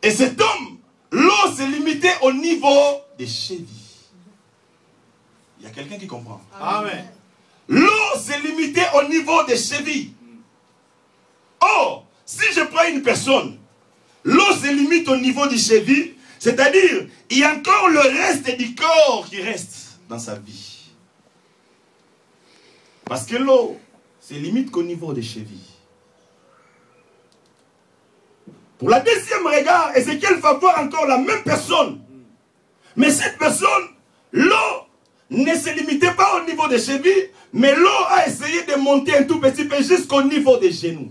Et cet homme, l'eau s'est limitée au niveau des chevilles. Il y a quelqu'un qui comprend. Amen. L'eau s'est limitée au niveau des chevilles. Or, si je prends une personne, l'eau se limite au niveau des chevilles, c'est-à-dire, il y a encore le reste du corps qui reste dans sa vie. Parce que l'eau se limite qu'au niveau des chevilles. Pour la deuxième regard, Ézéchiel va voir encore la même personne. Mais cette personne, l'eau ne se limitait pas au niveau des chevilles, mais l'eau a essayé de monter un tout petit peu jusqu'au niveau des genoux.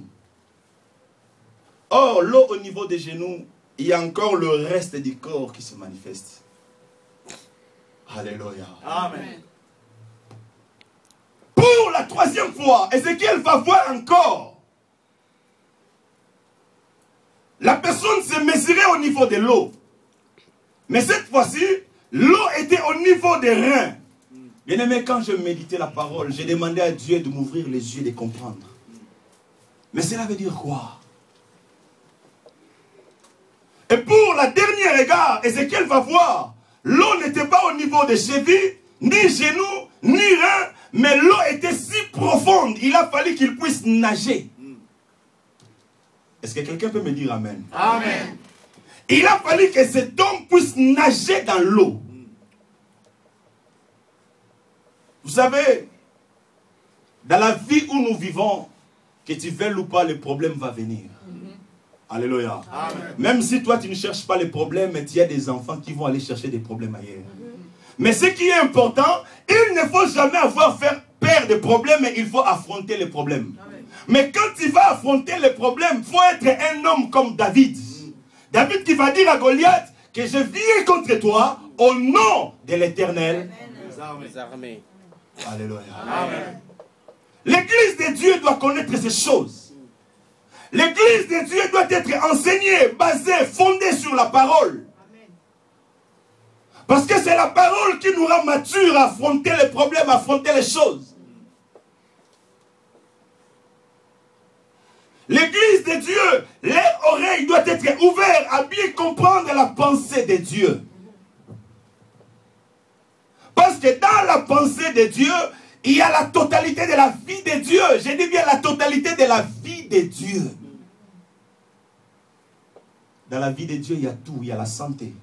Or, l'eau au niveau des genoux, il y a encore le reste du corps qui se manifeste. Alléluia. Amen. Pour la troisième fois, Ézéchiel va voir encore. La personne se mesurait au niveau de l'eau. Mais cette fois-ci, l'eau était au niveau des reins. Bien aimé, quand je méditais la parole, j'ai demandé à Dieu de m'ouvrir les yeux et de comprendre. Mais cela veut dire quoi? Et pour la dernière regard, Ézéchiel va voir, l'eau n'était pas au niveau des chevilles, ni genoux, ni reins, mais l'eau était si profonde, il a fallu qu'il puisse nager. Est-ce que quelqu'un peut me dire amen? Amen. Il a fallu que cet homme puisse nager dans l'eau. Vous savez, dans la vie où nous vivons, que tu veuilles ou pas, le problème va venir. Alléluia. Amen. Même si toi tu ne cherches pas les problèmes, il y a des enfants qui vont aller chercher des problèmes ailleurs. Mais ce qui est important, il ne faut jamais avoir peur des problèmes, mais il faut affronter les problèmes. Mais quand tu vas affronter les problèmes, il faut être un homme comme David. David qui va dire à Goliath que je viens contre toi au nom de l'Éternel. Alléluia. L'église de Dieu doit connaître ces choses. L'église de Dieu doit être enseignée, basée, fondée sur la parole. Parce que c'est la parole qui nous rend matures à affronter les problèmes, à affronter les choses. L'église de Dieu, les oreilles doivent être ouvertes à bien comprendre la pensée de Dieu. Parce que dans la pensée de Dieu, il y a la totalité de la vie de Dieu. Je dis bien la totalité de la vie de Dieu. Dans la vie de Dieu, il y a tout. Il y a la santé.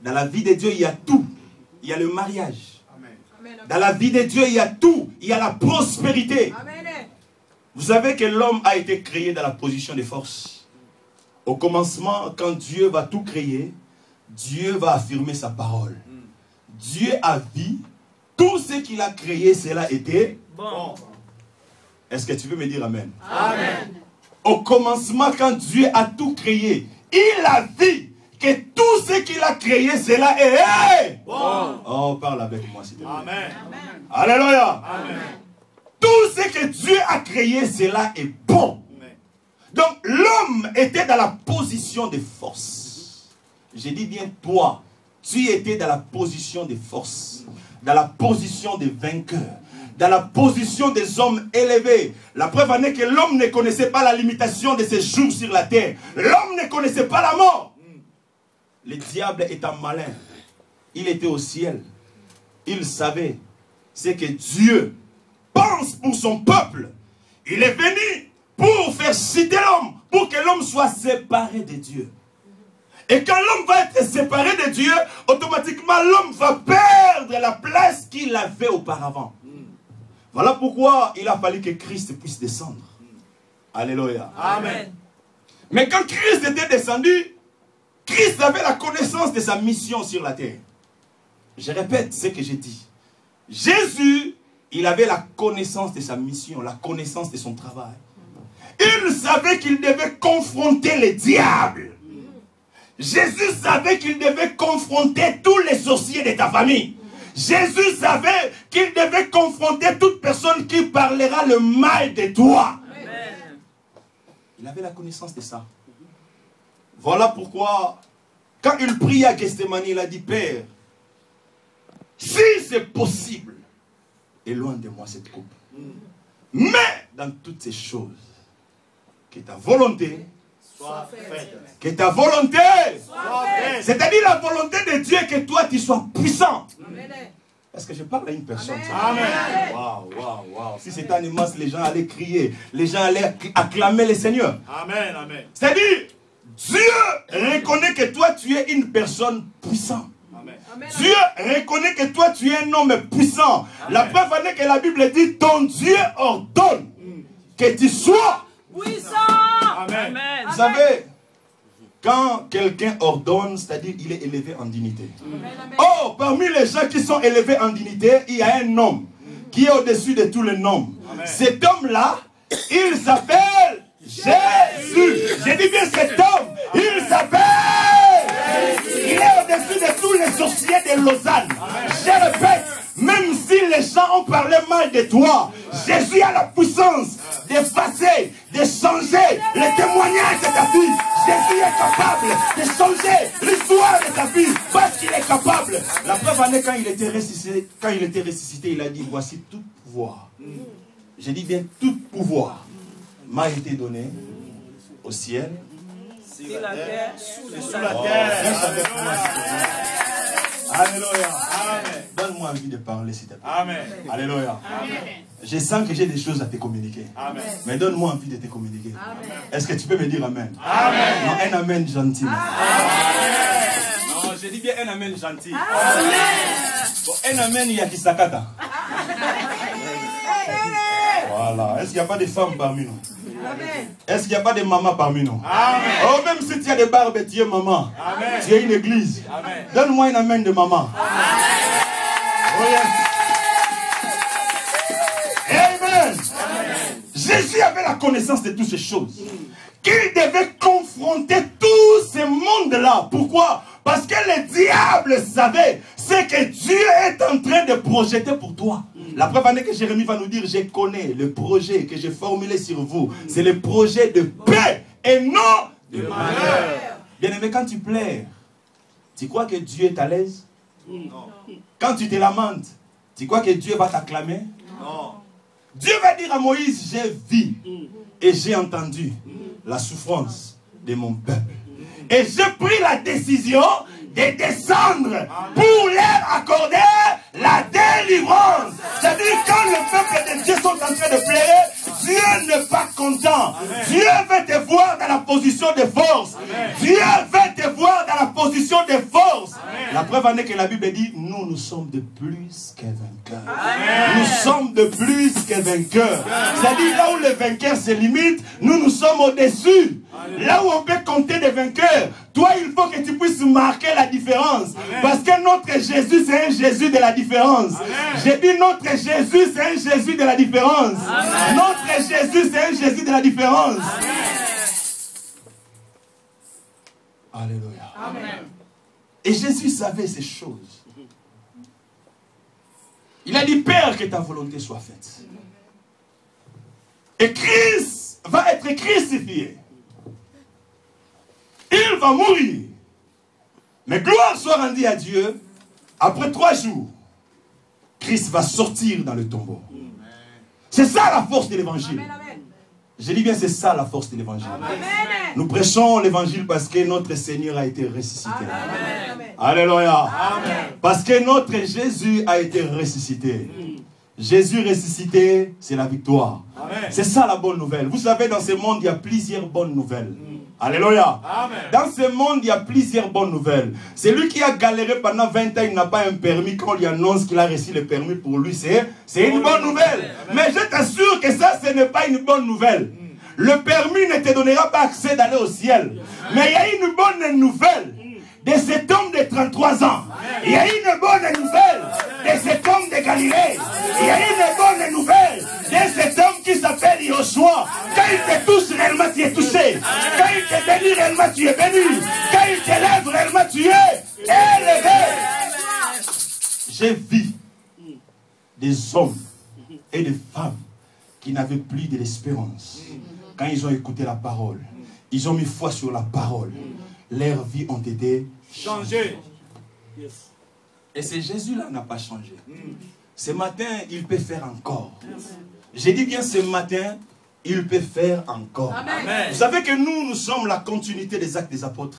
Dans la vie de Dieu, il y a tout. Il y a le mariage. Amen. Dans la vie de Dieu, il y a tout. Il y a la prospérité. Amen. Vous savez que l'homme a été créé dans la position de force. Au commencement, quand Dieu va tout créer, Dieu va affirmer sa parole. Dieu a vu tout ce qu'il a créé, cela était Bon. Est-ce que tu veux me dire amen? Amen. Au commencement, quand Dieu a tout créé, il a vu que tout ce qu'il a créé, cela est Bon. Oh, parle avec moi, s'il te plaît. Amen. Alléluia. Amen. Tout ce que Dieu a créé, cela est bon. Donc, l'homme était dans la position de force. Je dis bien toi, tu étais dans la position de force, dans la position de vainqueur, dans la position des hommes élevés. La preuve en est que l'homme ne connaissait pas la limitation de ses jours sur la terre. L'homme ne connaissait pas la mort. Le diable étant malin, il était au ciel. Il savait ce que Dieu pense pour son peuple. Il est venu pour faire citer l'homme, pour que l'homme soit séparé de Dieu. Et quand l'homme va être séparé de Dieu, automatiquement l'homme va perdre la place qu'il avait auparavant. Voilà pourquoi il a fallu que Christ puisse descendre. Alléluia. Amen. Mais quand Christ était descendu, Christ avait la connaissance de sa mission sur la terre. Je répète ce que j'ai dit. Jésus, il avait la connaissance de sa mission, la connaissance de son travail. Il savait qu'il devait confronter le diable. Jésus savait qu'il devait confronter tous les sorciers de ta famille. Jésus savait qu'il devait confronter toute personne qui parlera le mal de toi. Amen. Il avait la connaissance de ça. Voilà pourquoi, quand il prie à Gethsémani, il a dit, Père, si c'est possible, éloigne de moi cette coupe. Mais, dans toutes ces choses, que ta volonté soit faite. Que ta volonté, Soit faite. c'est-à-dire la volonté de Dieu, que toi tu sois puissant. Est-ce que je parle à une personne? Amen. Waouh, waouh, waouh. Si c'était en immense, les gens allaient crier, les gens allaient acclamer le Seigneur. Amen. Amen. C'est-à-dire, Dieu reconnaît que toi tu es une personne puissante. Amen. Dieu reconnaît que toi tu es un homme puissant. La preuve en est que la Bible dit, ton Dieu ordonne que tu sois Puissant. Amen. Vous savez, quand quelqu'un ordonne, c'est-à-dire il est élevé en dignité. Oh, parmi les gens qui sont élevés en dignité, il y a un homme qui est au-dessus de tous les noms. Cet homme-là, il s'appelle Jésus. J'ai dit bien cet homme, il s'appelle. Il est au-dessus de tous les sorciers de Lausanne. Je répète, même si les gens ont parlé mal de toi, Jésus a la puissance d'effacer, de changer le témoignage de ta vie. Jésus est capable de changer l'histoire de ta vie parce qu'il est capable. La preuve en est quand il était ressuscité, il a dit, voici tout pouvoir. J'ai dit bien tout pouvoir m'a été donné au ciel, Sur la terre, Sous la terre. Alléluia. Donne-moi envie de parler, s'il te plaît. Amen. Alléluia. Je sens que j'ai des choses à te communiquer. Amen. Mais donne-moi envie de te communiquer. Est-ce que tu peux me dire amen? Amen. Non, un amen gentil. Non, je dis bien un amen gentil. Bon, un amen, il y a qui s'akata. Voilà. Est-ce qu'il n'y a pas de femmes parmi nous? Est-ce qu'il n'y a pas de mamans parmi nous? Amen. Oh, même si tu as des barbes, tu es maman. Amen. Tu es une église. Amen. Donne-moi un amen de maman. Oh, yes. Amen. Jésus avait la connaissance de toutes ces choses. Qu'il devait confronter tout ce monde-là. Pourquoi? Parce que le diable savait ce que Dieu est en train de projeter pour toi. La preuve en est que Jérémie va nous dire, je connais le projet que j'ai formulé sur vous. C'est le projet de paix et non de malheur. Bien aimé, quand tu pleures, tu crois que Dieu est à l'aise? Non. Quand tu te lamentes, tu crois que Dieu va t'acclamer? Non. Dieu va dire à Moïse, j'ai vu et j'ai entendu la souffrance de mon peuple. Et j'ai pris la décision de descendre pour leur accorder la délivrance. C'est-à-dire quand le peuple de Dieu sont en train de pleurer, Dieu n'est pas content. Dieu veut te voir dans la position de force. Dieu veut te voir dans la position de force. La preuve en est que la Bible dit, nous sommes de plus que vainqueurs. Nous sommes de plus que vainqueurs. C'est-à-dire là où le vainqueur se limite, nous sommes au-dessus. Là où on peut compter des vainqueurs, toi il faut que tu puisses marquer la différence. Parce que notre Jésus c'est un Jésus de la différence. J'ai dit notre Jésus c'est un Jésus de la différence. Notre Jésus c'est un Jésus de la différence. Alléluia. Amen. Et Jésus savait ces choses. Il a dit, Père, que ta volonté soit faite. Et Christ va être crucifié. Il va mourir. Mais gloire soit rendue à Dieu. Après 3 jours, Christ va sortir dans le tombeau. C'est ça la force de l'évangile. Je dis bien, c'est ça la force de l'évangile. Nous prêchons l'évangile parce que notre Seigneur a été ressuscité. Amen. Alléluia. Amen. Parce que notre Jésus a été ressuscité. Jésus ressuscité, c'est la victoire. C'est ça la bonne nouvelle. Vous savez, dans ce monde, il y a plusieurs bonnes nouvelles. Alléluia. Amen. Dans ce monde, il y a plusieurs bonnes nouvelles. Celui qui a galéré pendant 20 ans, il n'a pas un permis. Quand on lui annonce qu'il a reçu le permis, pour lui, c'est une bonne nouvelle. Mais je t'assure que ça, ce n'est pas une bonne nouvelle. Le permis ne te donnera pas accès d'aller au ciel. Mais il y a une bonne nouvelle de cet homme de 33 ans. Il y a une bonne nouvelle de cet homme de Galilée. Il y a une bonne nouvelle de cet homme qui s'appelle Yoshua. Quand il te touche, réellement tu es touché. Quand il te bénit, réellement tu es béni. Quand il t'élève, réellement tu es élevé. J'ai vu des hommes et des femmes qui n'avaient plus de l'espérance. Quand ils ont écouté la parole, ils ont mis foi sur la parole. Leurs vies ont été changées. Et ce Jésus-là n'a pas changé. Ce matin, il peut faire encore. J'ai dit bien ce matin, il peut faire encore. Amen. Vous savez que nous sommes la continuité des actes des apôtres.